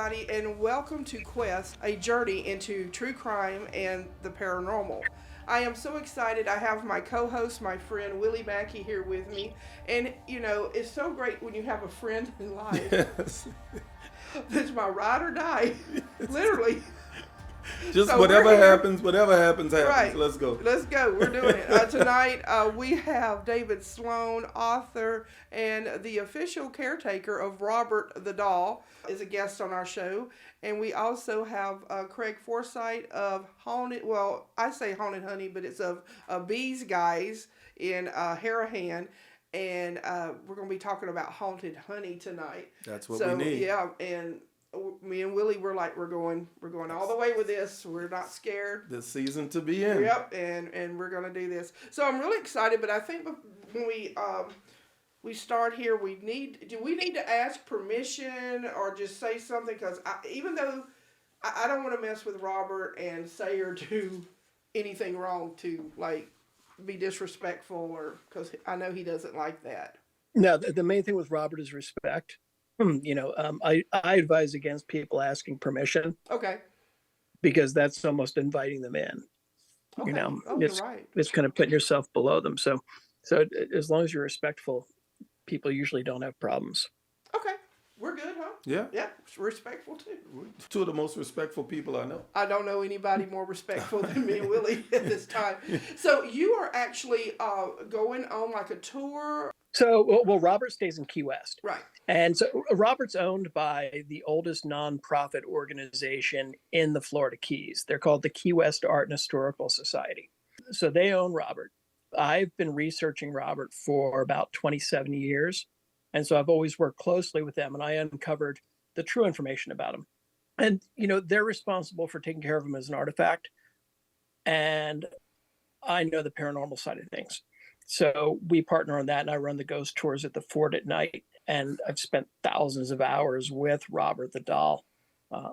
everybody, and welcome to Quest, a journey into true crime and the paranormal. I am so excited. I have my co host, my friend Willie Mackie, here with me. And, it's so great when you have a friend in life Yes. that's my ride or die, literally. Just So we're here. whatever happens, happens. Right. Let's go. Let's go. We're doing it. Tonight, we have David Sloan, author and the official caretaker of Robert the Doll, is a guest on our show. And we also have Craig Forsythe of Haunted, well, I say Haunted Honey, but it's of Bee Guyz in Harahan. And we're going to be talking about Haunted Honey tonight. That's what So, we need. yeah, and me and Willie were like, we're going all the way with this. We're not scared. The season to be in. Yep, and we're gonna do this. So I'm really excited, but I think when we start here, do we need to ask permission or just say something? Because even though I don't want to mess with Robert and say or do anything wrong to like be disrespectful or because I know he doesn't like that. No, the main thing with Robert is respect. I advise against people asking permission Okay. because that's almost inviting them in. Okay. Oh, it's you're right. it's kind of putting yourself below them. So as long as you're respectful, people usually don't have problems. Okay. We're good, huh? Yeah. Yeah. Respectful too. Two of the most respectful people I know. I don't know anybody more respectful than me and Willie at this time. So you are actually going on like a tour. So, well, Robert stays in Key West. Right. And so Robert's owned by the oldest nonprofit organization in the Florida Keys. They're called the Key West Art and Historical Society. So they own Robert. I've been researching Robert for about 27 years. And so I've always worked closely with them, and I uncovered the true information about him. And, they're responsible for taking care of him as an artifact. And I know the paranormal side of things. So we partner on that, and I run the ghost tours at the fort at night. And I've spent thousands of hours with Robert the Doll,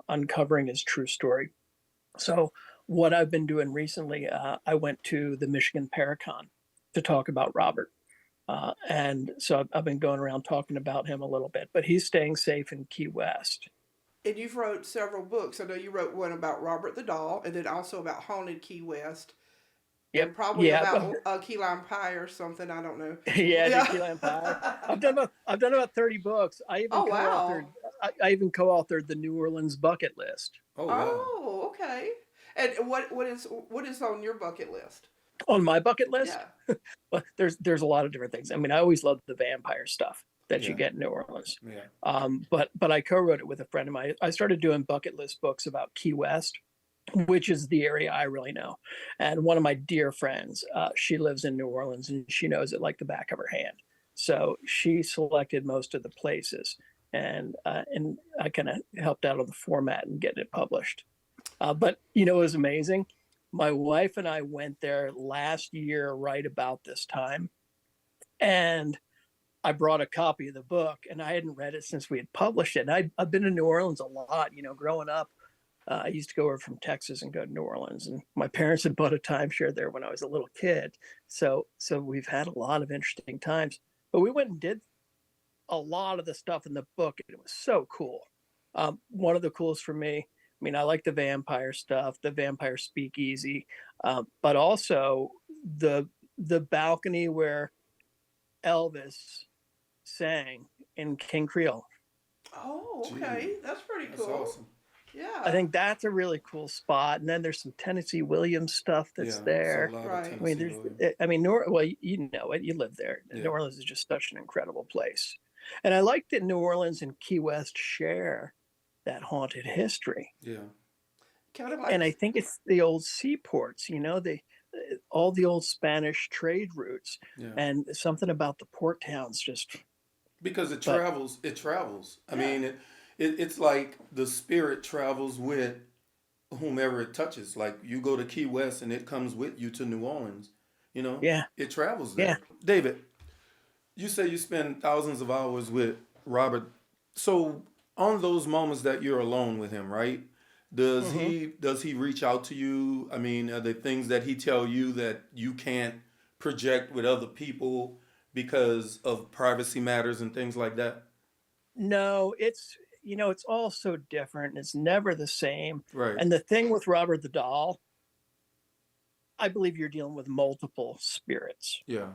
uncovering his true story. So what I've been doing recently, I went to the Michigan Paracon to talk about Robert. And so I've been going around talking about him a little bit, but he's staying safe in Key West. And you've wrote several books. I know you wrote one about Robert the Doll, and then also about Haunted Key West. Yep. And probably Yeah. about Key Lime Pie or something. I don't know. Yeah, Key Lime Pie. I've done about 30 books. I even co-authored. Wow. I even co-authored the New Orleans bucket list. Oh, wow. Oh, okay. And what is on your bucket list? On my bucket list, Yeah. well, there's a lot of different things. I mean, I always loved the vampire stuff that you get in New Orleans. Yeah. But I co-wrote it with a friend of mine. I started doing bucket list books about Key West, which is the area I really know. And one of my dear friends, she lives in New Orleans and she knows it like the back of her hand. So she selected most of the places, and I kind of helped out on the format and getting it published. But it was amazing. My wife and I went there last year, right about this time, and I brought a copy of the book, and I hadn't read it since we had published it. And I've been to New Orleans a lot, growing up. I used to go over from Texas and go to New Orleans, and my parents had bought a timeshare there when I was a little kid. So we've had a lot of interesting times. But we went and did a lot of the stuff in the book, and it was so cool. One of the coolest for me, I mean, I like the vampire stuff, the vampire speakeasy, but also the balcony where Elvis sang in King Creole. Oh, okay. Gee, That's pretty That's cool. awesome. Yeah. I think that's a really cool spot. And then there's some Tennessee Williams stuff that's there. It's a lot of Right. I mean, Tennessee Williams. well, you know it. You live there. Yeah. New Orleans is just such an incredible place. And I like that New Orleans and Key West share that haunted history. Yeah. Kind of like. And I think it's the old seaports, all the old Spanish trade routes, Yeah. and something about the port towns just. Because it But- travels. It travels. I Yeah. mean, it's like the spirit travels with whomever it touches. Like you go to Key West and it comes with you to New Orleans. Yeah. It travels there. Yeah. David, you say you spend thousands of hours with Robert. So on those moments that you're alone with him, right? Does he reach out to you? I mean, are there things that he tell you that you can't project with other people because of privacy matters and things like that? No, it's all so different. It's never the same. Right. And the thing with Robert the Doll, I believe you're dealing with multiple spirits. Yeah.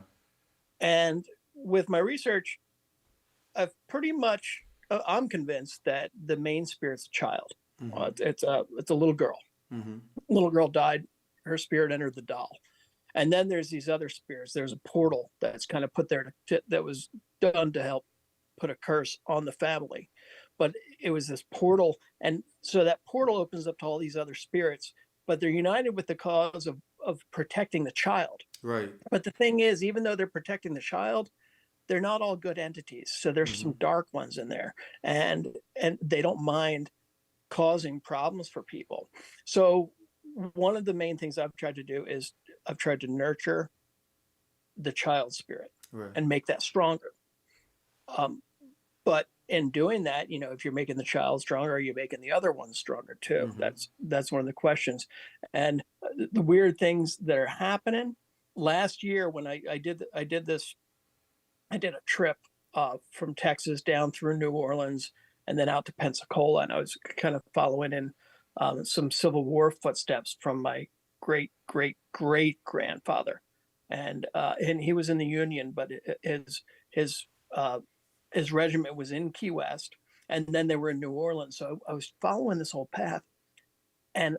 And with my research, I've pretty much, I'm convinced that the main spirit's a child. Mm-hmm. It's a little girl. Mm-hmm. Little girl died. Her spirit entered the doll. And then there's these other spirits. There's a portal that's kind of put there that was done to help put a curse on the family. But it was this portal. And so that portal opens up to all these other spirits, but they're united with the cause of protecting the child. Right. But the thing is, even though they're protecting the child, they're not all good entities. So there's Mm-hmm. some dark ones in there, and they don't mind causing problems for people. So one of the main things I've tried to do is I've tried to nurture the child spirit Right. and make that stronger. But in doing that, if you're making the child stronger, are you making the other one stronger too? Mm-hmm. That's one of the questions. And the weird things that are happening last year when I did a trip from Texas down through New Orleans and then out to Pensacola, and I was kind of following in some Civil War footsteps from my great grandfather, and he was in the Union, but his regiment was in Key West, and then they were in New Orleans. So I was following this whole path, and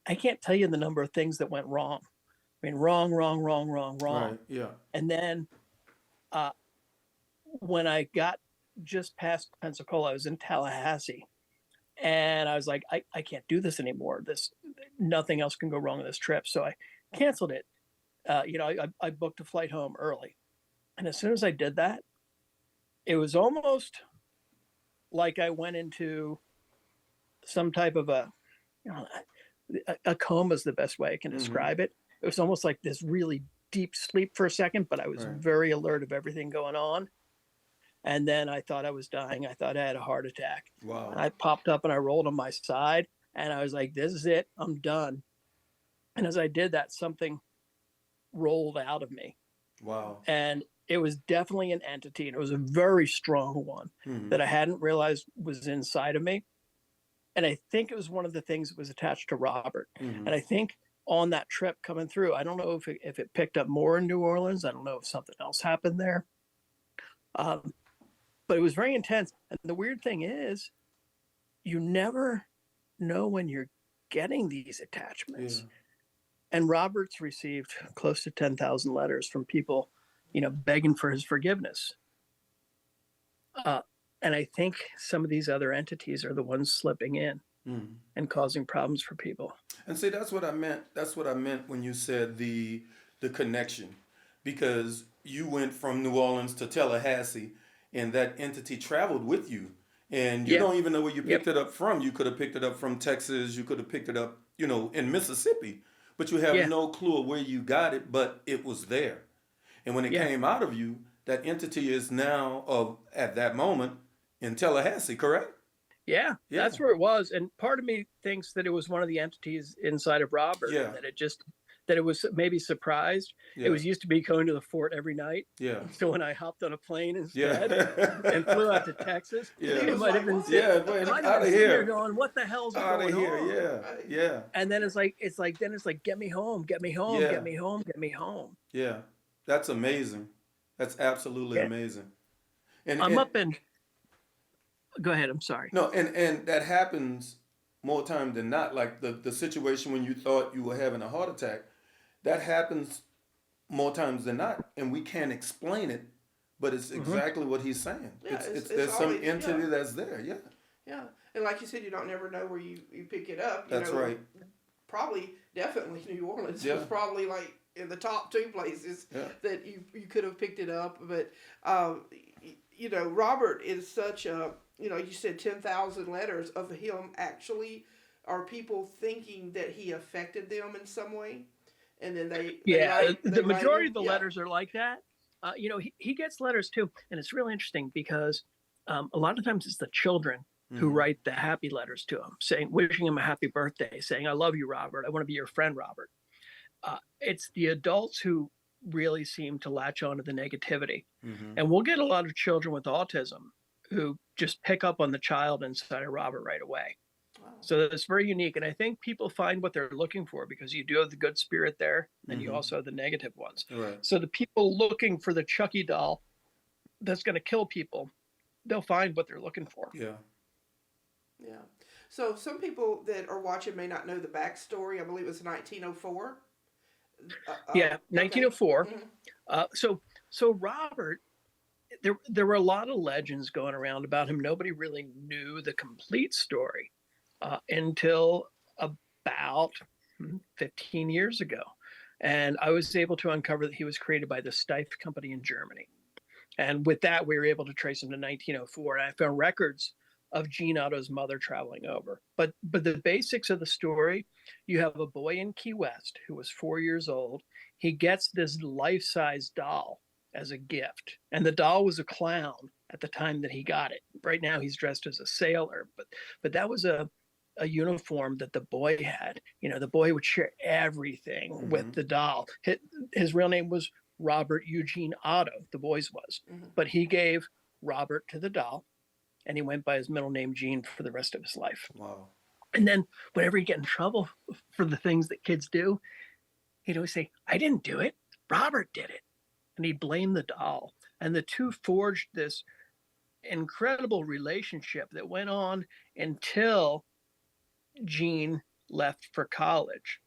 I can't tell you the number of things that went wrong. I mean, wrong. Right. Yeah. And then when I got just past Pensacola, I was in Tallahassee, and I was like, I can't do this anymore. Nothing else can go wrong on this trip. So I canceled it. I booked a flight home early. And as soon as I did that, it was almost like I went into some type of a coma is the best way I can describe it. It was almost like this really deep sleep for a second, but I was very alert of everything going on. And then I thought I was dying. I thought I had a heart attack. Wow. And I popped up and I rolled on my side, and I was like, this is it. I'm done. And as I did that, something rolled out of me. Wow. And it was definitely an entity, and it was a very strong one that I hadn't realized was inside of me. And I think it was one of the things that was attached to Robert. And I think on that trip coming through, I don't know if it picked up more in New Orleans. I don't know if something else happened there. But it was very intense. And the weird thing is, you never know when you're getting these attachments. Yeah. And Robert's received close to 10,000 letters from people, begging for his forgiveness. And I think some of these other entities are the ones slipping in and causing problems for people. And see, that's what I meant. That's what I meant when you said the connection, because you went from New Orleans to Tallahassee, and that entity traveled with you, and you don't even know where you picked it up from. You could have picked it up from Texas. You could have picked it up, in Mississippi, but you have no clue of where you got it, but it was there. And when it came out of you, that entity is now at that moment in Tallahassee, correct? Yeah, that's where it was. And part of me thinks that it was one of the entities inside of Robert, that it was maybe surprised. Yeah. It was used to be going to the fort every night. Yeah. So when I hopped on a plane instead and flew out to Texas, it might have been out of here. Going, what the hell's out going of here? on? Yeah. And then it's like get me home, get me home, get me home, get me home. Yeah. That's amazing. That's absolutely amazing. And I'm up in. Go ahead. I'm sorry. No, and that happens more time than not. Like the situation when you thought you were having a heart attack, that happens more times than not, and we can't explain it, but it's exactly what he's saying. Yeah, it's there's some entity that's there. Yeah. Yeah, and like you said, you don't never know where you pick it up. That's right. Probably, definitely New Orleans was probably like in the top two places that you could have picked it up. But Robert is such a you said 10,000 letters of him actually. Are people thinking that he affected them in some way? And then the majority of the letters are like that. He gets letters too, and it's really interesting because a lot of times it's the children who write the happy letters to him, wishing him a happy birthday, saying, "I love you, Robert. I want to be your friend, Robert." It's the adults who really seem to latch on to the negativity, and we'll get a lot of children with autism who just pick up on the child inside of Robert right away. Wow. So it's very unique. And I think people find what they're looking for, because you do have the good spirit there, and you also have the negative ones. Right. So the people looking for the Chucky doll that's going to kill people, they'll find what they're looking for. Yeah. Yeah. So some people that are watching may not know the backstory. I believe it was 1904. Yeah, 1904. Okay. So Robert, there were a lot of legends going around about him. Nobody really knew the complete story until about 15 years ago. And I was able to uncover that he was created by the Steiff Company in Germany. And with that, we were able to trace him to 1904. And I found records of Gene Otto's mother traveling over. But the basics of the story, you have a boy in Key West who was 4 years old. He gets this life-size doll as a gift. And the doll was a clown at the time that he got it. Right now he's dressed as a sailor, but that was a uniform that the boy had. The boy would share everything with the doll. His real name was Robert Eugene Otto, the boy's was. But he gave Robert to the doll, and he went by his middle name Gene for the rest of his life. Wow. And then whenever he get in trouble for the things that kids do, he'd always say, "I didn't do it. Robert did it." And he'd blame the doll. And the two forged this incredible relationship that went on until Gene left for college.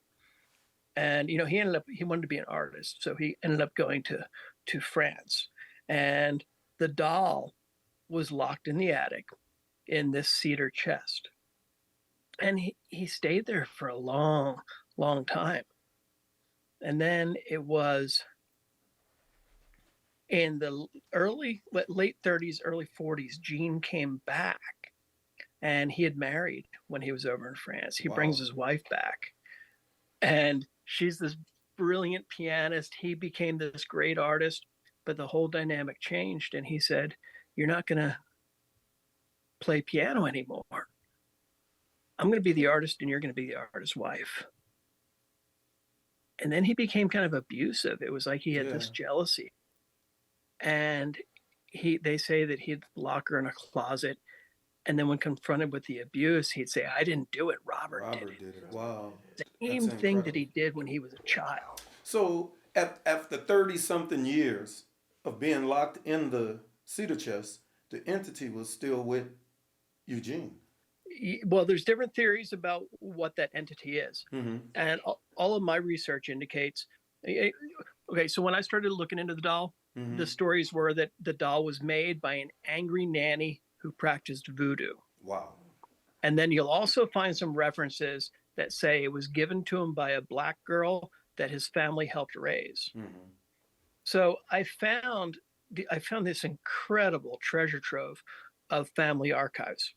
And he wanted to be an artist, so he ended up going to France. And the doll was locked in the attic in this cedar chest. And he stayed there for a long, long time. And then it was in the late 30s, early 40s, Gene came back, and he had married when he was over in France. He brings his wife back, and she's this brilliant pianist. He became this great artist, but the whole dynamic changed. And he said, "You're not going to play piano anymore. I'm going to be the artist, and you're going to be the artist's wife." And then he became kind of abusive. It was like he had this jealousy. And they say that he'd lock her in a closet, and then when confronted with the abuse, he'd say, "I didn't do it. Robert did it." Wow. Same thing that he did when he was a child. So after 30-something years of being locked in the cedar chest, the entity was still with Eugene. Well, there's different theories about what that entity is. And all of my research indicates, okay, so when I started looking into the doll, the stories were that the doll was made by an angry nanny who practiced voodoo. Wow. And then you'll also find some references that say it was given to him by a black girl that his family helped raise. So I found this incredible treasure trove of family archives.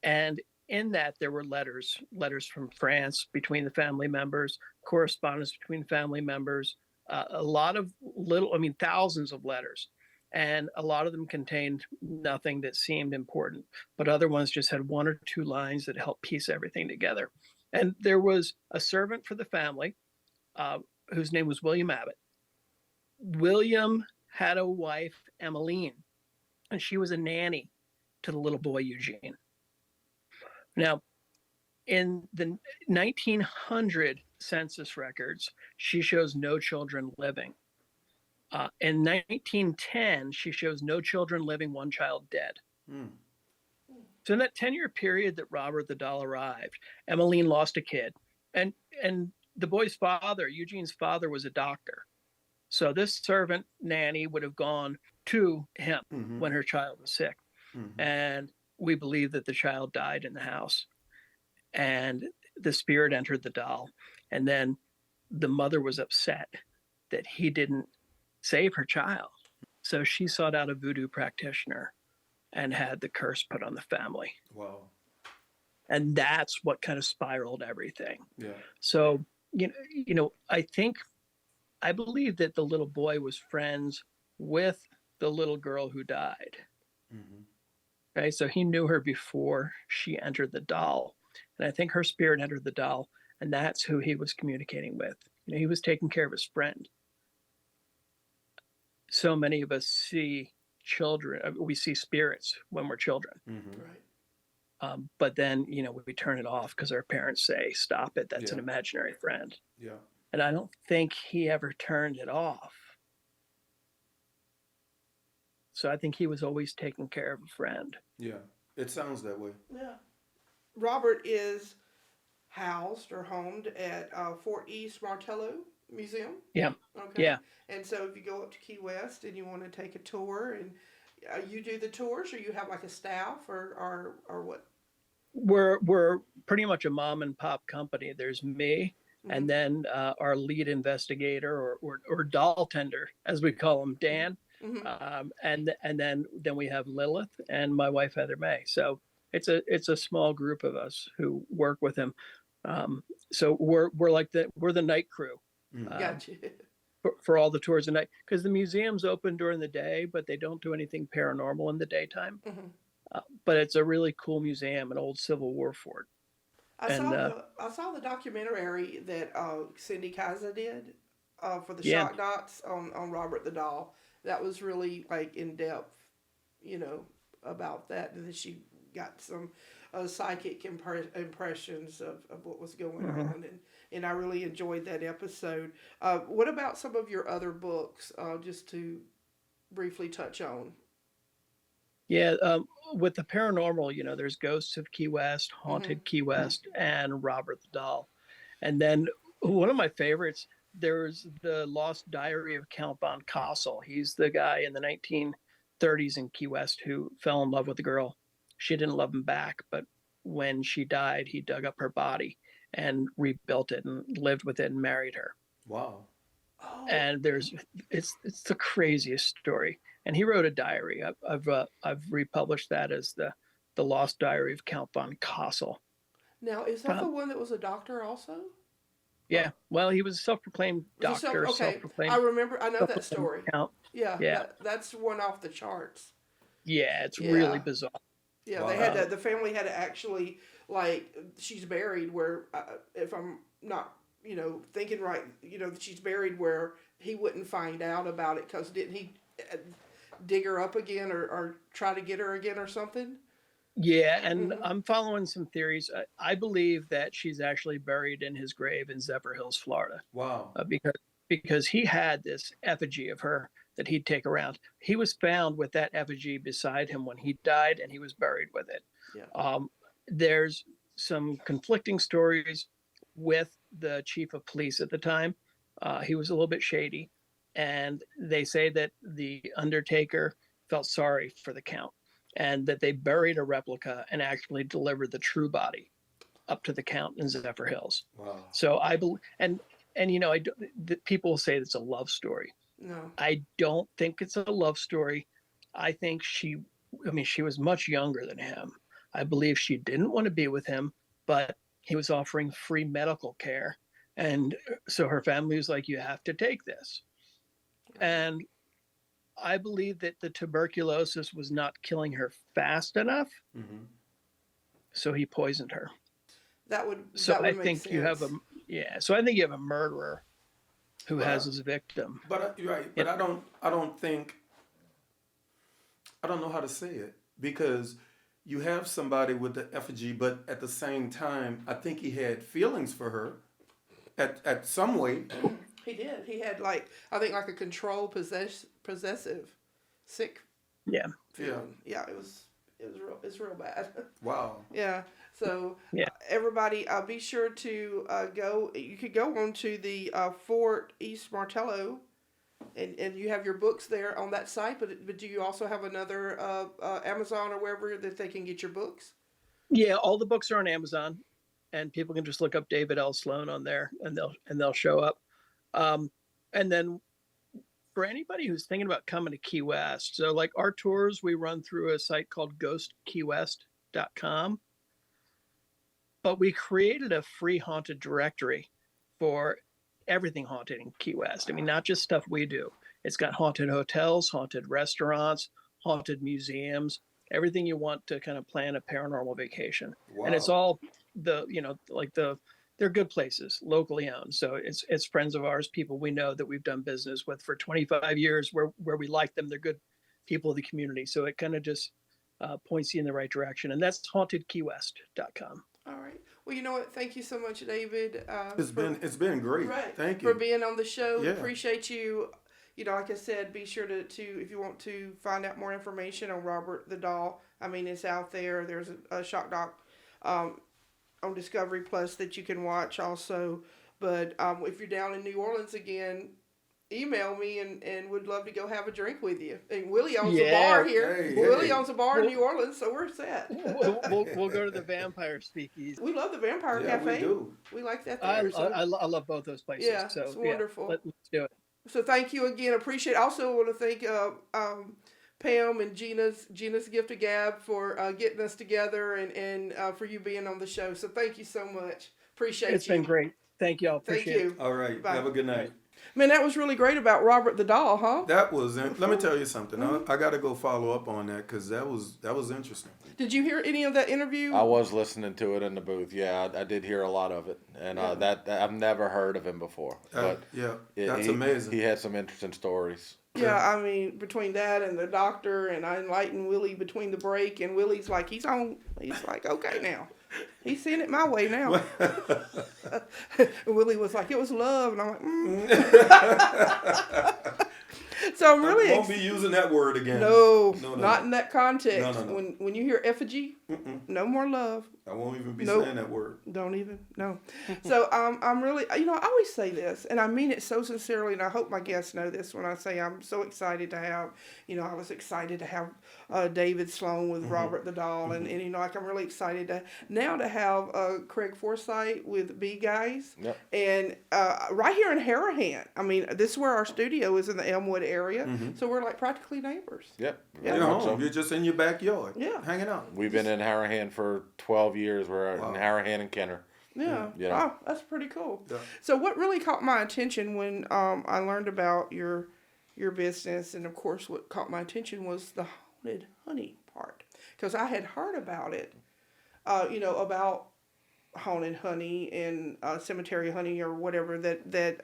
And in that, there were letters from France between the family members, correspondence between family members, a lot of thousands of letters. And a lot of them contained nothing that seemed important, but other ones just had one or two lines that helped piece everything together. And there was a servant for the family whose name was William Abbott. William had a wife, Emmeline, and she was a nanny to the little boy, Eugene. Now, in the 1900 census records, she shows no children living. In 1910, she shows no children living, one child dead. So in that 10-year period that Robert the doll arrived, Emmeline lost a kid. And the boy's father, Eugene's father, was a doctor. So this servant nanny would have gone to him when her child was sick. And we believe that the child died in the house. And the spirit entered the doll. And then the mother was upset that he didn't save her child. So she sought out a voodoo practitioner and had the curse put on the family. Wow. And that's what kind of spiraled everything. Yeah. So, I believe that the little boy was friends with the little girl who died. Okay, so he knew her before she entered the doll. And I think her spirit entered the doll, and that's who he was communicating with. He was taking care of his friend. So many of us see children. We see spirits when we're children. Mm-hmm. Right. But then, we turn it off because our parents say, stop it. That's Yeah. an imaginary friend. Yeah. And I don't think he ever turned it off. So I think he was always taking care of a friend. Yeah. It sounds that way. Yeah. Robert is housed or homed at Fort East Martello Museum. Yeah. Okay. Yeah. And so if you go up to Key West and you want to take a tour, and you do the tours, or you have like a staff, or what? We're pretty much a mom and pop company. There's me, Mm-hmm. and then our lead investigator or doll tender, as we call him, Dan. Mm-hmm. And then we have Lilith and my wife Heather May. So it's a small group of us who work with him. So we're like we're the night crew. Mm-hmm. Gotcha. For all the tours at night, because the museum's open during the day, but they don't do anything paranormal in the daytime. Mm-hmm. But it's a really cool museum, an old Civil War fort. I saw the documentary that Cindy Kaiser did for the Shock Docs on Robert the Doll. That was really like in depth, about that. And then she got some psychic impressions of what was going on, and I really enjoyed that episode. What about some of your other books? Just to briefly touch on. Yeah, with the paranormal, there's Ghosts of Key West, Haunted Key West, and Robert the Doll. And then one of my favorites, there's the Lost Diary of Count von Kassel. He's the guy in the 1930s in Key West who fell in love with a girl. She didn't love him back, but when she died, he dug up her body and rebuilt it and lived with it and married her. Wow. Oh. And it's the craziest story. And he wrote a diary. I've republished that as the Lost Diary of Count von Kassel. Now, is that the one that was a doctor also? Yeah. Well, he was a self-proclaimed doctor. I remember. I know that story. Count. Yeah. That's one off the charts. Yeah, it's really bizarre. Yeah, Wow. they had to. The family had to actually, like, she's buried where, if I'm not, thinking right, she's buried where he wouldn't find out about it, because didn't he dig her up again or try to get her again or something? Yeah, and I'm following some theories. I believe that she's actually buried in his grave in Zephyr Hills, Florida. Wow. Because he had this effigy of her that he'd take around. He was found with that effigy beside him when he died, and he was buried with it. Yeah. There's some conflicting stories with the chief of police at the time. He was a little bit shady, and they say that the undertaker felt sorry for the count, and that they buried a replica and actually delivered the true body up to the count in Zephyr Hills. Wow. So I believe, and people say it's a love story. No. I don't think it's a love story. I think she was much younger than him. I believe she didn't want to be with him, but he was offering free medical care. And so her family was like, you have to take this. And I believe that the tuberculosis was not killing her fast enough. Mm-hmm. So he poisoned her. That would I make think sense. you have so I think you have a murderer who has his victim. But you're right. But I don't know how to say it, because you have somebody with the effigy, but at the same time, I think he had feelings for her at some way. He did. He had like a control possessive sick. Yeah. Feeling. Yeah. It's real bad. Wow. Yeah. So Yeah. Everybody, be sure to go. You could go on to the Fort East Martello, and you have your books there on that site. But do you also have another Amazon or wherever that they can get your books? Yeah, all the books are on Amazon, and people can just look up David L. Sloan on there, and they'll show up. And then for anybody who's thinking about coming to Key West, so like our tours, we run through a site called ghostkeywest.com. But we created a free haunted directory for everything haunted in Key West. I mean, not just stuff we do. It's got haunted hotels, haunted restaurants, haunted museums, everything you want to kind of plan a paranormal vacation. Wow. And it's all they're good places, locally owned. So it's friends of ours, people we know that we've done business with for 25 years, where we like them. They're people of the community. So it kind of just points you in the right direction. And that's hauntedkeywest.com. All right. Well, you know what? Thank you so much, David. It's been great. Right. Thank For you. being on the show. Yeah. Appreciate you. You know, like I said, be sure to if you want to find out more information on Robert the Doll. I mean, it's out there. There's a shock doc on Discovery Plus that you can watch also. But if you're down in New Orleans again, email me and would love to go have a drink with you. And Willie owns a bar here. Hey, Willie hey. owns a bar in New Orleans, so we're set. We'll go to the Vampire Speakeasy. We love the Vampire Yeah, Cafe. we do. We like that I there. love both those places. Yeah, so it's wonderful. Let's do it. So thank you again. Appreciate. Also want to thank Pam and Gina's Gift of Gab for getting us together and for you being on the show. So thank you so much. Appreciate It's you. been great. Thank you all. Thank Appreciate you. it. All right. Bye. Have a good night. Man, that was really great about Robert the Doll, huh? That was. Let me tell you something. I got to go follow up on that because that was interesting. Did you hear any of that interview? I was listening to it in the booth. Yeah, I did hear a lot of it, and that I've never heard of him before. But Yeah, that's amazing. He had some interesting stories. Yeah, I mean, between that and the doctor, and I enlightened Willie between the break, and Willie's like, he's like, okay now. He's seeing it my way now. And Willie was like, it was love. And I'm like, So I'm really won't be using that word again. No, No. not in that context. No. When you hear effigy, no more love. I won't even be Nope. saying that word. Don't even, no. So I'm really, I always say this, and I mean it so sincerely, and I hope my guests know this when I say I'm so excited to have, I was excited to have David Sloan with Robert the Doll, and like I'm really excited to have Craig Forsythe with Bee Guyz, Yep. and right here in Harahan. I mean, this is where our studio is in the Elmwood area, so we're like practically neighbors. Yep. Yeah. very You're much home. so. You're just in your backyard. Yeah. Hanging out. We've been in Harahan for 12 years. We're Wow. in Harahan and Kenner. Yeah. Yeah. Oh, that's pretty cool. Yeah. So what really caught my attention when I learned about your business, and of course what caught my attention was the haunted honey part, because I had heard about it, about haunted honey and cemetery honey or whatever that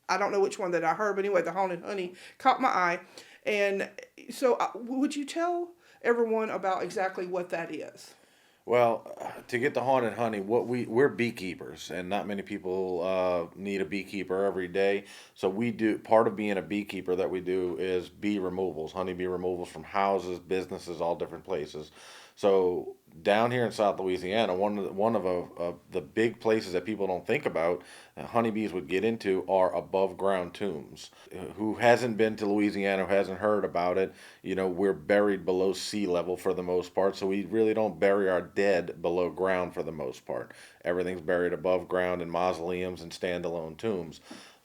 I don't know which one that I heard, but anyway, the haunted honey caught my eye, and so would you tell everyone about exactly what that is? Well, to get the haunted honey, we're beekeepers, and not many people need a beekeeper every day. So we do part of being a beekeeper that we do is bee removals, honeybee removals from houses, businesses, all different places. So down here in South Louisiana, one of the big places that people don't think about, honeybees would get into are above ground tombs. Who hasn't been to Louisiana, who hasn't heard about it, we're buried below sea level for the most part, so we really don't bury our dead below ground for the most part. Everything's buried above ground in mausoleums and standalone tombs.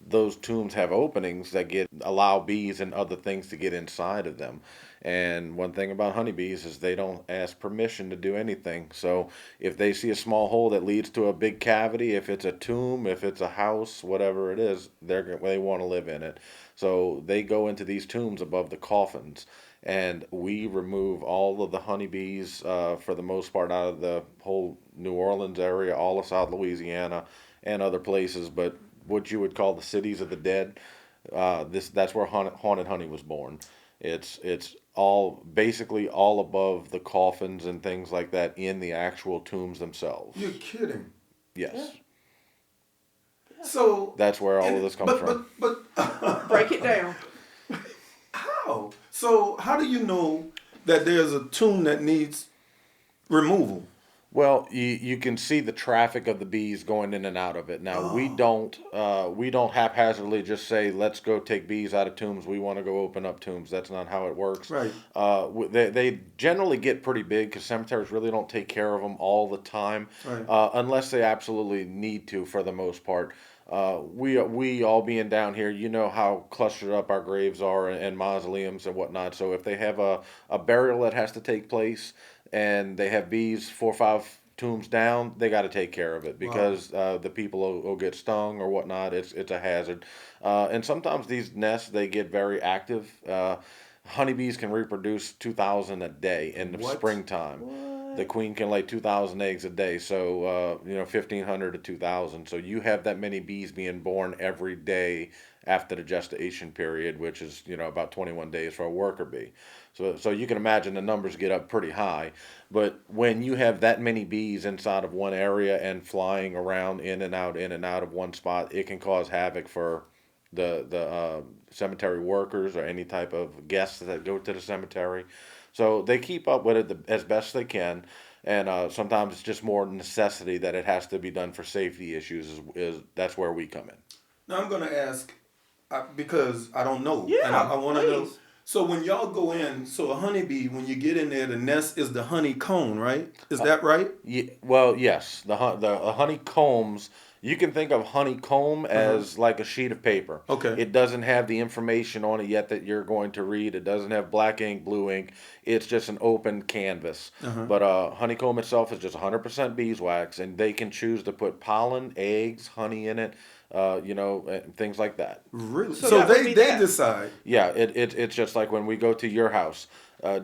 Those tombs have openings that allow bees and other things to get inside of them. And one thing about honeybees is they don't ask permission to do anything. So if they see a small hole that leads to a big cavity, if it's a tomb, if it's a house, whatever it is, they want to live in it. So they go into these tombs above the coffins. And we remove all of the honeybees for the most part out of the whole New Orleans area, all of South Louisiana, and other places. But what you would call the cities of the dead, that's where haunted honey was born. It's basically all above the coffins and things like that in the actual tombs themselves. You're kidding. Yes. So That's where all of this comes from. But Break it down. how? So how do you know that there's a tomb that needs removal? Well, you can see the traffic of the bees going in and out of it. Now we don't haphazardly just say let's go take bees out of tombs. We want to go open up tombs. That's not how it works. Right. They generally get pretty big because cemeteries really don't take care of them all the time, Right. Unless they absolutely need to. For the most part, we all being down here, you know how clustered up our graves are and mausoleums and whatnot. So if they have a burial that has to take place, and they have bees 4 or 5 tombs down, they got to take care of it because the people will get stung or whatnot. It's a hazard, and sometimes these nests they get very active. Honeybees can reproduce 2,000 a day in the What? springtime. What? The queen can lay 2,000 eggs a day, so 1,500 to 2,000. So you have that many bees being born every day after the gestation period, which is about 21 days for a worker bee. So you can imagine the numbers get up pretty high. But when you have that many bees inside of one area and flying around in and out of one spot, it can cause havoc for the cemetery workers or any type of guests that go to the cemetery. So they keep up with it as best they can, and sometimes it's just more necessity that it has to be done for safety issues. That's where we come in. Now I'm gonna ask because I don't know, Yeah, and I want to know. please. So when y'all go in, so a honeybee, when you get in there, the nest is the honeycomb, right? Is that right? Well, yes. The honeycombs. You can think of honeycomb as like a sheet of paper. Okay. It doesn't have the information on it yet that you're going to read. It doesn't have black ink, blue ink. It's just an open canvas. But honeycomb itself is just 100% beeswax, and they can choose to put pollen, eggs, honey in it. And things like that. Really? So So that would they be that. decide. Yeah, it's just like when we go to your house.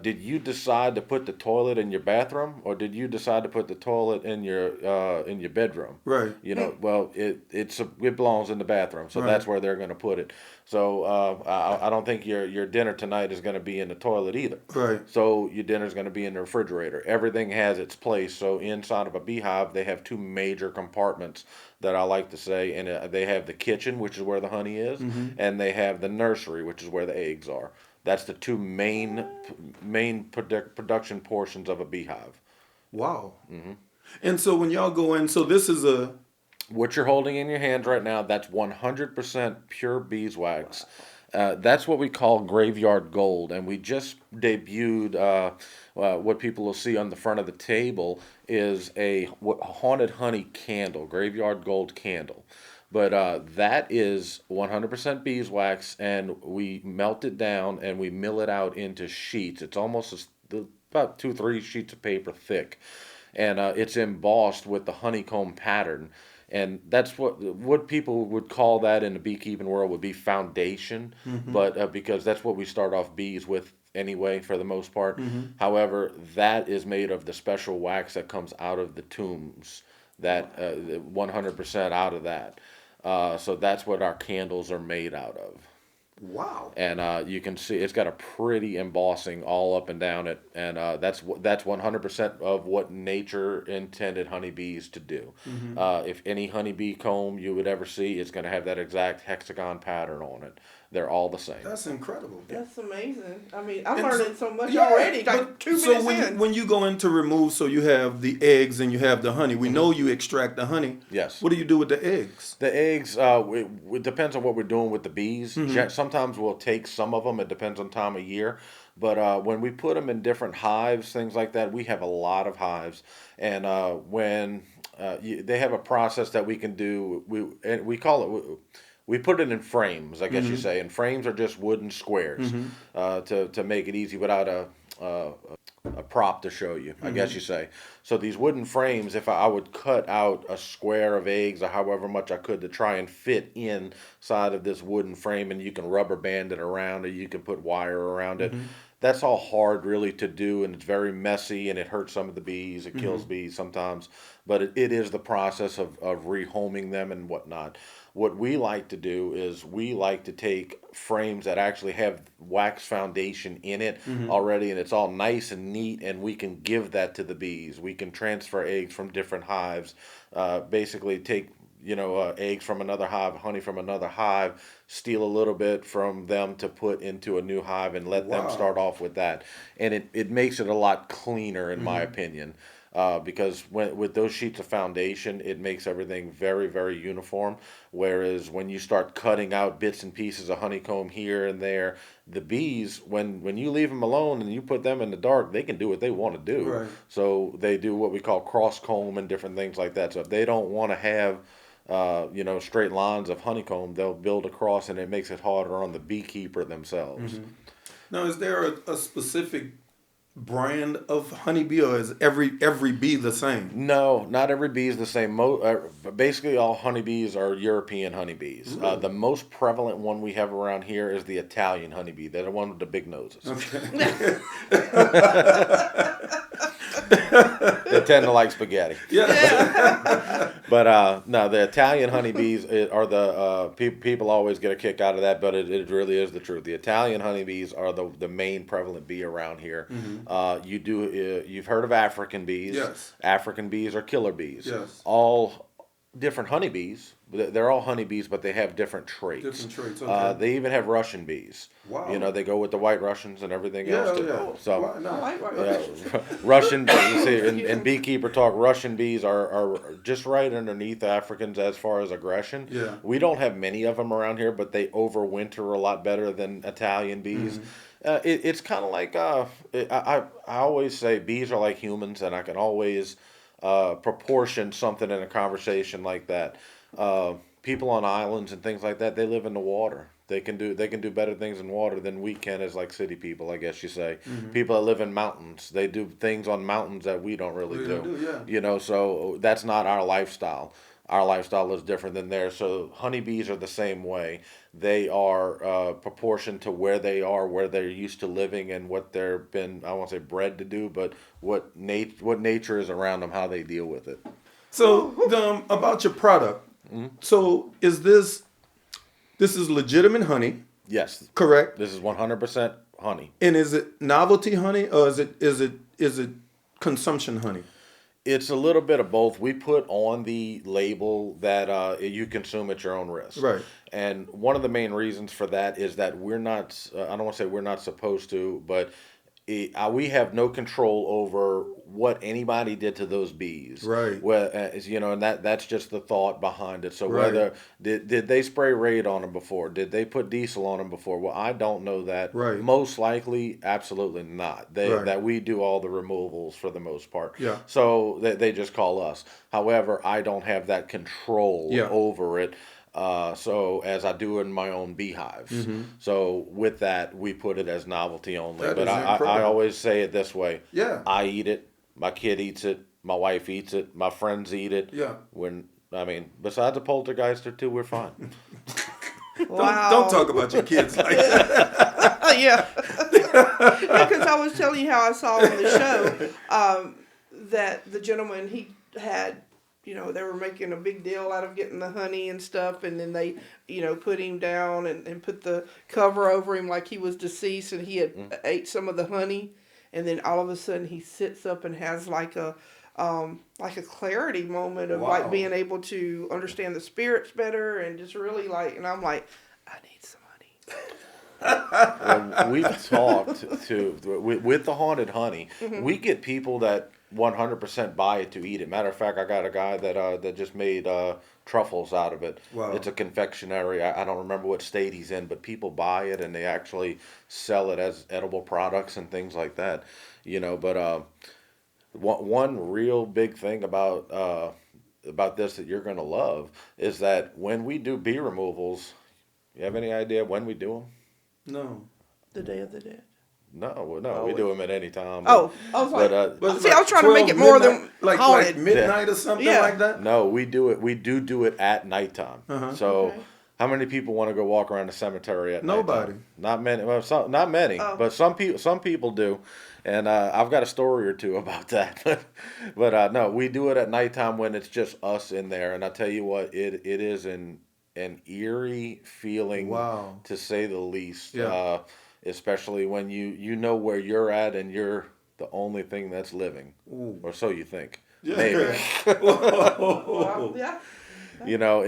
Did you decide to put the toilet in your bathroom, or did you decide to put the toilet in your bedroom? Right. Well, it belongs in the bathroom, so Right. that's where they're going to put it. So I don't think your dinner tonight is going to be in the toilet either. Right. So your dinner's going to be in the refrigerator. Everything has its place. So inside of a beehive, they have two major compartments that I like to say, and they have the kitchen, which is where the honey is, and they have the nursery, which is where the eggs are. That's the two main production portions of a beehive. Wow. And so when y'all go in, so this is a What you're holding in your hands right now, that's 100% pure beeswax. That's what we call graveyard gold, and we just debuted what people will see on the front of the table is a haunted honey candle, graveyard gold candle. But that is 100% beeswax, and we melt it down and we mill it out into sheets. It's almost about 2-3 sheets of paper thick, and it's embossed with the honeycomb pattern. And that's what people would call that in the beekeeping world would be foundation, but because that's what we start off bees with anyway for the most part. However, that is made of the special wax that comes out of the tombs, that 100% out of that. So that's what our candles are made out of. wow. And you can see it's got a pretty embossing all up and down it, and that's 100% of what nature intended honeybees to do. If any honeybee comb you would ever see, it's going to have that exact hexagon pattern on it. They're all the same. That's incredible. That's amazing. I mean, I'm And learning so much yeah, already. Like but 2 so minutes when in. when you go in to remove, so you have the eggs and you have the honey. We know you extract the honey. Yes. What do you do with the eggs? The eggs, it depends on what we're doing with the bees. Sometimes we'll take some of them. It depends on time of year. But when we put them in different hives, things like that, we have a lot of hives. And when they have a process that we can do, we call it... We put it in frames, I guess you say, and frames are just wooden squares to make it easy without a prop to show you, I guess you say. So these wooden frames, if I would cut out a square of eggs or however much I could to try and fit inside of this wooden frame, and you can rubber band it around or you can put wire around it. That's all hard really to do, and it's very messy, and it hurts some of the bees. It kills bees sometimes, but it is the process of rehoming them and whatnot. What we like to do is we like to take frames that actually have wax foundation in it already, and it's all nice and neat, and we can give that to the bees. We can transfer eggs from different hives, basically take eggs from another hive, honey from another hive, steal a little bit from them to put into a new hive and let them start off with that. And it makes it a lot cleaner, in my opinion. Because with those sheets of foundation, it makes everything very, very uniform. Whereas when you start cutting out bits and pieces of honeycomb here and there, the bees, when you leave them alone and you put them in the dark, they can do what they want to do. Right. So they do what we call cross comb and different things like that. So if they don't want to have straight lines of honeycomb, they'll build across, and it makes it harder on the beekeeper themselves. Now, is there a specific brand of honeybee, or is every bee the same? No, not every bee is the same. Basically, all honeybees are European honeybees. The most prevalent one we have around here is the Italian honeybee. They're the one with the big noses. Okay. They tend to like spaghetti. Yeah. But no, the Italian honeybees are the people always get a kick out of that, but it really is the truth. The Italian honeybees are the main prevalent bee around here. You've heard of African bees. Yes. African bees are killer bees. Yes. All different honeybees. They're all honeybees, but they have different traits. Different traits. Okay. They even have Russian bees. Wow. You know, they go with the white Russians and everything else. Too. Yeah. So. Why not? Russian, you see, in beekeeper talk, Russian bees are just right underneath Africans as far as aggression. Yeah. We don't have many of them around here, but they overwinter a lot better than Italian bees. It's kind of like, I always say bees are like humans, and I can always proportion something in a conversation like that. People on islands and things like that, they live in the water. They can do better things in water than we can as like city people, I guess you say. People that live in mountains, they do things on mountains that we don't really do. Yeah. You know, so that's not our lifestyle. Our lifestyle is different than theirs. So honeybees are the same way. They are proportioned to where they are, where they're used to living, and what they've been, I won't say bred to do, but what nature is around them, how they deal with it. So about your product. So is this is legitimate honey, Yes, correct? this is 100% honey. And is it novelty honey, or is it consumption honey? It's a little bit of both. We put on the label that you consume at your own risk. Right. And one of the main reasons for that is that we're not, I don't want to say we're not supposed to, but we have no control over what anybody did to those bees. Right. Well, you know, and that's just the thought behind it. So Right. whether did they spray Raid on them before? Did they put diesel on them before? Well, I don't know that. Right. Most likely, absolutely not. Right. That we do all the removals for the most part. Yeah. So they just call us. However, I don't have that control Yeah. over it. So as I do in my own beehives. So with that, we put it as novelty only. That But is I incredible. always say it this way. Yeah. I eat it. My kid eats it. My wife eats it. My friends eat it. Yeah. Besides a poltergeist or two, we're fine. Wow. Don't talk about your kids like that. Yeah. Because I was telling you how I saw on the show that the gentleman, he had, you know, they were making a big deal out of getting the honey and stuff, and then they, you know, put him down and put the cover over him like he was deceased, and he had ate some of the honey, and then all of a sudden he sits up and has like a clarity moment of Wow. like being able to understand the spirits better, and just really like, and I'm like, I need some honey. We've talked with the haunted honey. We get people that 100% buy it to eat it. Matter of fact, I got a guy that just made truffles out of it. Wow. It's a confectionery. I don't remember what state he's in, but people buy it and they actually sell it as edible products and things like that. You know, but one real big thing about this that you're going to love is that when we do bee removals, you have any idea when we do them? No. The Day of the Dead. No, we do them at any time. Oh, I was like, Was see, it I was trying to make 12 it more midnight? than like haunted. midnight or something Yeah. like that. No, we do it. We do it at nighttime. So, Okay. how many people want to go walk around the cemetery at Nobody. nighttime? Not many. Well, not many, Oh. but some people do. And I've got a story or two about that. but no, we do it at nighttime when it's just us in there. And I tell you what, it is an eerie feeling, Wow. to say the least. Yeah. Especially when you know where you're at and you're the only thing that's living, Ooh. or so you think. Yeah. Maybe. Well, yeah. You know,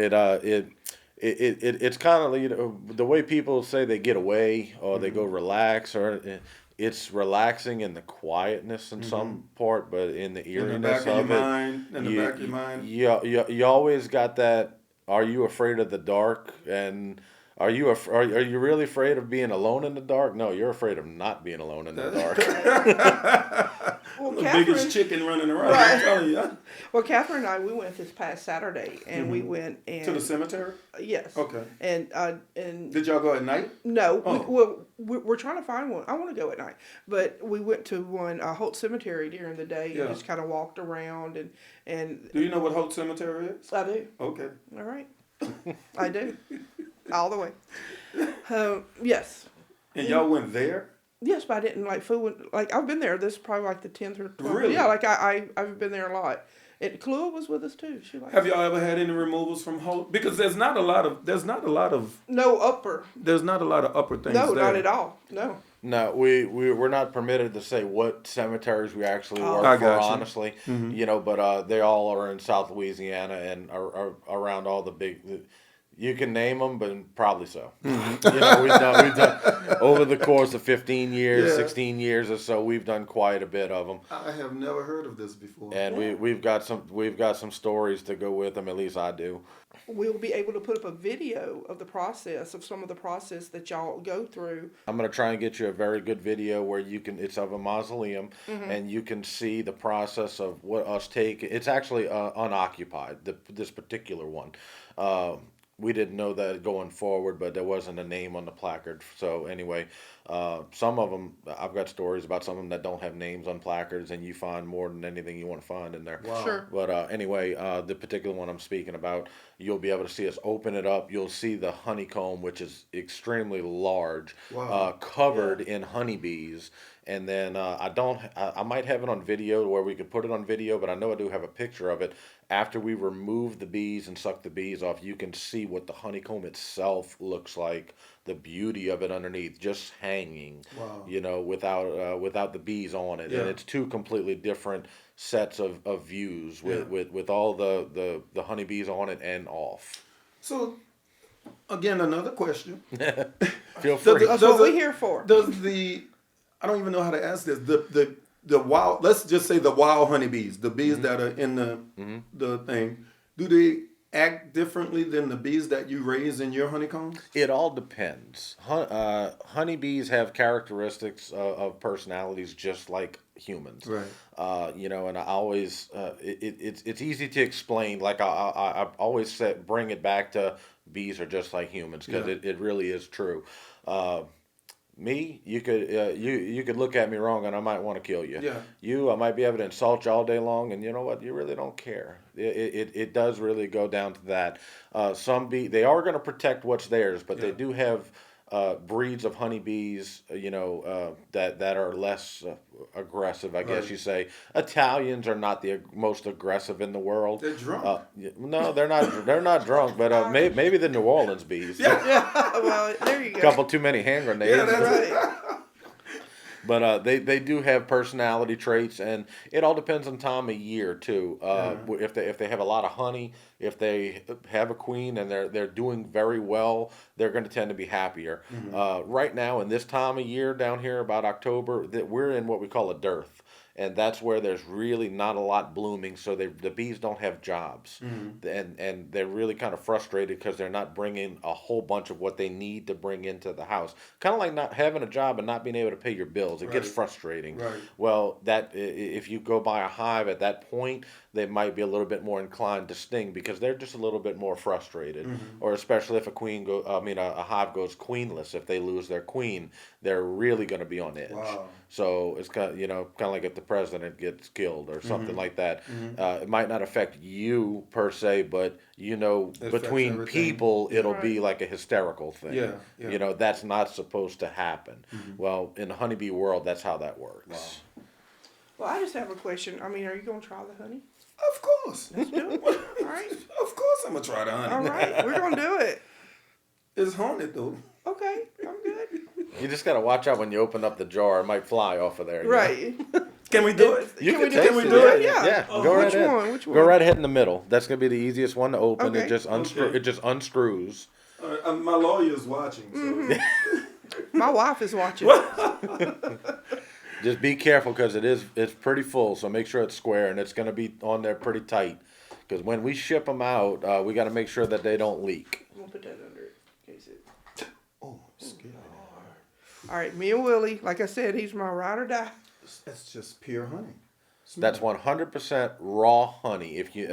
it's kind of, you know, the way people say they get away or they go relax, or it's relaxing in the quietness in some part, but in the In the eeriness back of your it, mind. In the you, back of your mind. you always got that. Are you afraid of the dark? And Are you are you really afraid of being alone in the dark? No, you're afraid of not being alone in the dark. Well, I'm the Catherine, biggest chicken running around. Right. I'm telling you. well, Catherine and I, we went this past Saturday, and we went and To the cemetery? yes, Okay. and Did y'all go at night? no, Oh. we're trying to find one. I want to go at night, but we went to one Holt Cemetery during the day Yeah. and just kind of walked around and Do you know what Holt Cemetery is? I do. Okay. All right, I do, all the way. Yes. And y'all went there? Yes, but I didn't like food. Like I've been there. This is probably like the 10th or 12th. Really? Yeah, like I've been there a lot. And Chloe was with us too. She liked Have y'all ever had any removals from Holt? Because there's not a lot of no upper. upper things No, there. not at all. No. No, we're not permitted to say what cemeteries we actually Oh. work I for, got you. honestly. You know, but they all are in South Louisiana and are around all the big. You can name them, but probably so. You know, we've done over the course of 15 years, Yeah. 16 years or so. We've done quite a bit of them, I have never heard of this before. and we've got some stories to go with them. At least I do. We'll be able to put up a video of the process of some of the process that y'all go through. I'm gonna try and get you a very good video where you can. It's of a mausoleum, and you can see the process of what us take. It's actually unoccupied. This particular one. We didn't know that going forward, but there wasn't a name on the placard. So anyway, some of them, I've got stories about some of them that don't have names on placards, and you find more than anything you want to find in there. Wow. Sure. But anyway, the particular one I'm speaking about, you'll be able to see us open it up. You'll see the honeycomb, which is extremely large, Wow. covered in honeybees. And then I might have it on video where we could put it on video, but I know I do have a picture of it. After we remove the bees and suck the bees off, you can see what the honeycomb itself looks like, the beauty of it underneath, just hanging, Wow. you know, without the bees on it. Yeah. And it's two completely different sets of views with all the honeybees on it and off. So, again, another question. Feel free. That's what we're here for. Does I don't even know how to ask this. The wild, let's just say the wild honeybees, the bees that are in the thing, do they act differently than the bees that you raise in your honeycombs? It all depends. Honeybees have characteristics of personalities just like humans. Right. You know, and I always it's easy to explain. Like I always bring it back to bees are just like humans because Yeah. it really is true. Me, you could look at me wrong and I might want to kill you. Yeah. I might be able to insult you all day long, and you know what? You really don't care. It does really go down to that. Some they are going to protect what's theirs, but they do have breeds of honeybees, you know, that are less aggressive, I guess Right. you say. Italians are not the most aggressive in the world. They're drunk. No, they're not. They're not drunk, but maybe the New Orleans bees. Yeah. Well, there you go. Couple too many hand grenades. Yeah, that's Right. But they do have personality traits, and it all depends on time of year too. If they have a lot of honey, if they have a queen and they're doing very well, they're going to tend to be happier. Right now, in this time of year down here, about October, that we're in what we call a dearth. And that's where there's really not a lot blooming, so the bees don't have jobs, and they're really kind of frustrated because they're not bringing a whole bunch of what they need to bring into the house. Kind of like not having a job and not being able to pay your bills. It gets Right. frustrating. Right. Well, if you go by a hive at that point, they might be a little bit more inclined to sting because they're just a little bit more frustrated. Or especially if a hive goes queenless, if they lose their queen, they're really going to be on edge. Wow. So it's kind of like if the president gets killed or something like that. It might not affect you per se, but It affects between everything. people, it'll Right. be like a hysterical thing. Yeah, yeah. You know, that's not supposed to happen. Well, in the honeybee world, that's how that works. Wow. Well, I just have a question. I mean, are you going to try the honey? Of course. Let's do it. All right. Of course I'm going to try the honey. All right. We're going to do it. It's haunted, though. Okay. I'm good. You just got to watch out when you open up the jar; it might fly off of there. You know? Right. Can we do it? You Can we can do taste it? it. Yeah. Yeah. Oh, Go right which ahead. one? Which Go one? right ahead in the middle. That's gonna be the easiest one to open. Okay. It just Okay. it just unscrews. My lawyer's watching. So. My wife is watching. Just be careful because it's pretty full. So make sure it's square and it's gonna be on there pretty tight. Because when we ship them out, we got to make sure that they don't leak. I'm going to put that under it in case it. All right, me and Willie, like I said, he's my ride or die. That's just pure honey. That's 100% raw honey. If you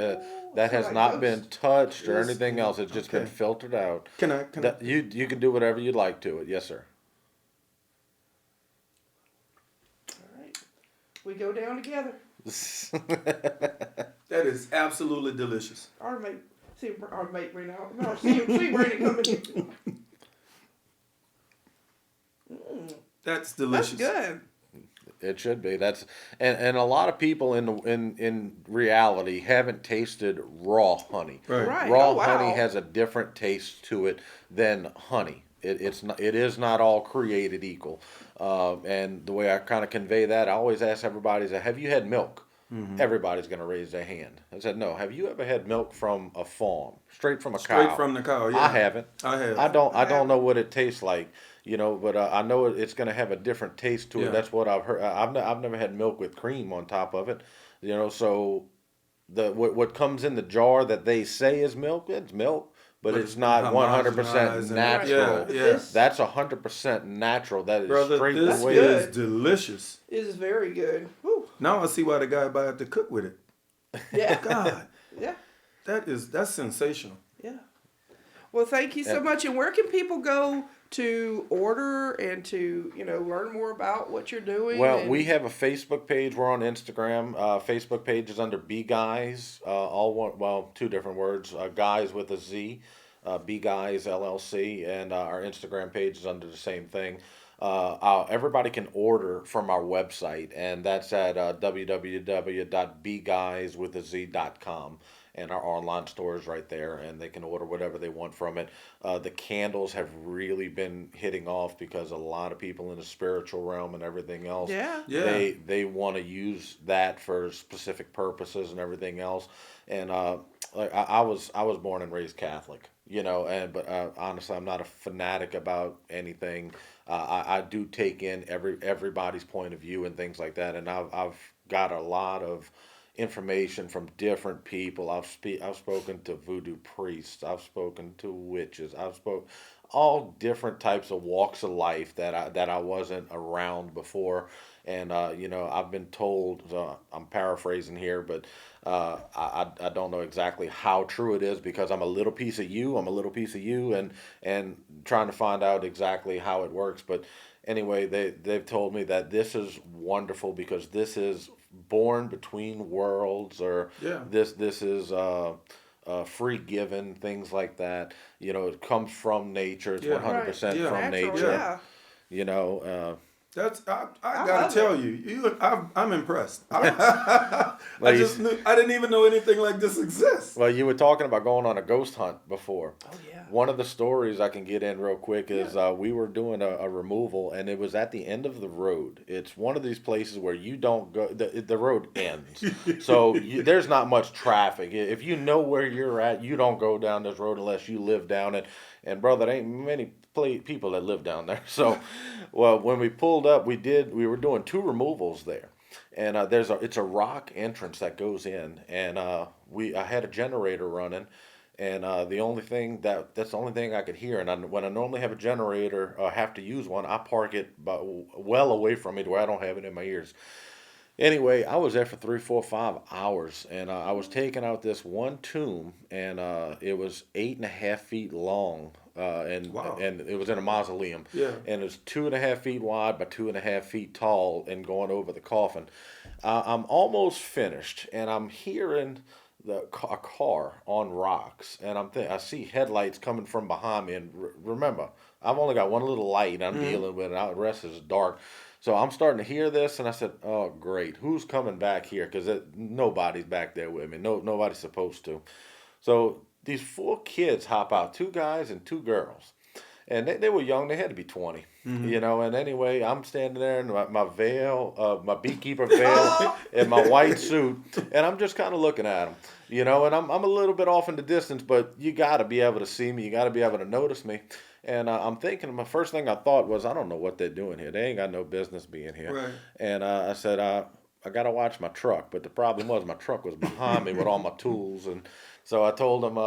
that so has like not those- been touched or Yes, anything yeah, else. It's just been okay. filtered out. Can I? That, you can do whatever you'd like to it. Yes, sir. All right, we go down together. That is absolutely delicious. Our mate, see our mate right now. No, see Brady coming in. That's That's delicious. good. It should be. That's and a lot of people in reality haven't tasted raw honey. Right. Right. Raw Oh, wow. honey has a different taste to it than honey. It is not all created equal. And the way I kind of convey that, I always ask everybody, have you had milk? Mm-hmm. Everybody's going to raise their hand. I said, no. Have you ever had milk from a farm, straight from a Straight cow? from the cow. Yeah. I haven't. I have. I don't know what it tastes like, but I know it's going to have a different taste to Yeah. it. That's what I've heard. I've never had milk with cream on top of it, so what comes in the jar that they say is milk, it's milk, but it's not homogenized 100% and- natural. Yeah, But yeah. this That's 100% natural. That is Brother, straight this the way. good. is delicious. is very good. Whew. Now I see why the guy buy it to cook with it. Yeah. God, Yeah. that's sensational. Yeah. Well, thank you so Yeah. much. And where can people go to order and to learn more about what you're doing? Well, and- we have a Facebook page. We're on Instagram. Facebook page is under Bee Guyz. Two different words. Guys with a Z. Bee Guyz LLC, and our Instagram page is under the same thing. Everybody can order from our website, and that's at www.beeguyzwithaz.com. And our online store is right there, and they can order whatever they want from it. The candles have really been hitting off because a lot of people in the spiritual realm and everything else, Yeah. Yeah. they want to use that for specific purposes and everything else. And I was born and raised Catholic, but honestly, I'm not a fanatic about anything. I do take in everybody's point of view and things like that, and I've got a lot of information from different people. I've spoken to voodoo priests. I've spoken to witches. I've spoke all different types of walks of life that I wasn't around before. And I've been told, I'm paraphrasing here, but I don't know exactly how true it is, because I'm a little piece of you. I'm a little piece of you, and trying to find out exactly how it works. But anyway, they've told me that this is wonderful because this is born between worlds, or Yeah. this is free given, things like that. It comes from nature. It's Yeah. 100% Right. Yeah. from Natural, nature. yeah. That's I I gotta love tell it. you, I'm impressed. I Well, you- I didn't even know anything like this exists. Well, you were talking about going on a ghost hunt before. Oh yeah. One of the stories I can get in real quick is we were doing a removal, and it was at the end of the road. It's one of these places where you don't go, the road ends. So there's not much traffic. If you know where you're at, you don't go down this road unless you live down it. And brother, there ain't many people that live down there. So, well, when we pulled up, we were doing 2 removals there. And it's a rock entrance that goes in, and I had a generator running. And that's the only thing I could hear. And when I normally have a generator, have to use one, I park it well away from me to where I don't have it in my ears. Anyway, I was there for 3, 4, 5 hours, and I was taking out this one tomb, and it was 8.5 feet long, Wow. and it was in a mausoleum. Yeah. And it was 2.5 feet wide by 2.5 feet tall, and going over the coffin. I'm almost finished, and I'm hearing a car on rocks, and I see headlights coming from behind me. And remember, I've only got one little light I'm dealing with, and the rest is dark. So I'm starting to hear this, and I said, "Oh, great! Who's coming back here? Because nobody's back there with me. Nobody's supposed to." So these 4 kids hop out, 2 guys and 2 girls, and they were young. They had to be 20, And anyway, I'm standing there in my veil, my beekeeper veil, and my white suit, and I'm just kind of looking at them, And I'm a little bit off in the distance, but you got to be able to see me. You got to be able to notice me. And I'm thinking, my first thing I thought was, I don't know what they're doing here. They ain't got no business being here. Right. And I said, I got to watch my truck. But the problem was my truck was behind me with all my tools. And so I told them,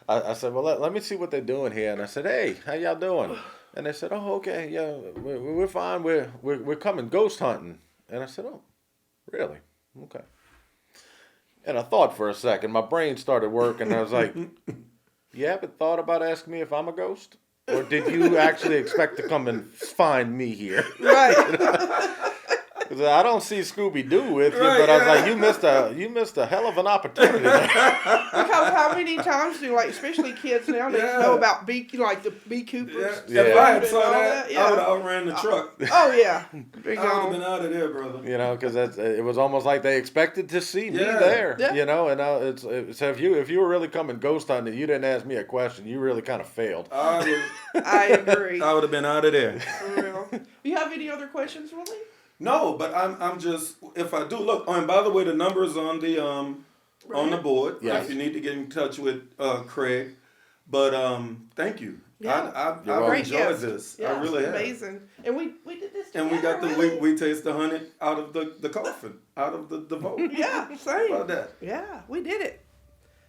I said, well, let me see what they're doing here. And I said, hey, how y'all doing? And they said, "Oh, okay, yeah, we're fine. We're coming ghost hunting." And I said, "Oh, really? Okay." And I thought for a second. My brain started working. I was like, "You haven't thought about asking me if I'm a ghost, or did you actually expect to come and find me here?" Right. 'Cause I don't see Scooby Doo with you, Right, but I was yeah. like, you missed a hell of an opportunity there. Because how many times do, like, especially kids now, they Yeah. know about like the bee Yeah. coopers? Yeah. If I had And saw all that, yeah. I would have outran the truck. Oh yeah. Big I would have on. been out of there, brother. You know, because it was almost like they expected to see me Yeah. there. Yeah. You know, and so if you were really coming ghost hunting, you didn't ask me a question. You really kind of failed. I agree. I would have been out of there. For real. You have any other questions, Willie? No, but I'm just, if I do look. Oh, and by the way, the number's on the on the board. Yes. If you need to get in touch with Craig, but thank you. Yeah. I've Great enjoyed gift. this. Yeah, I really have. amazing. And we did this together. And we got really? we taste the honey out of the coffin, out of the vault. Yeah, How same. about that? Yeah, we did it.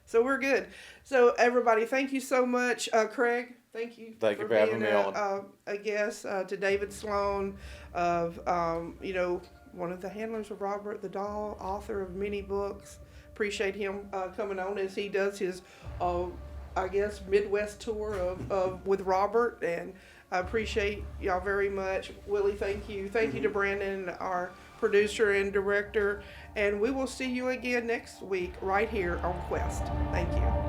So we're good. So everybody, thank you so much, Craig. Thank you. Thank you for having being me on. A guest to David Sloan of one of the handlers of Robert the Doll, author of many books. Appreciate him coming on as he does his Midwest tour of with Robert, and I appreciate y'all very much. Willie, thank you. Thank you to Brandon, our producer and director, and we will see you again next week right here on Quest. Thank you.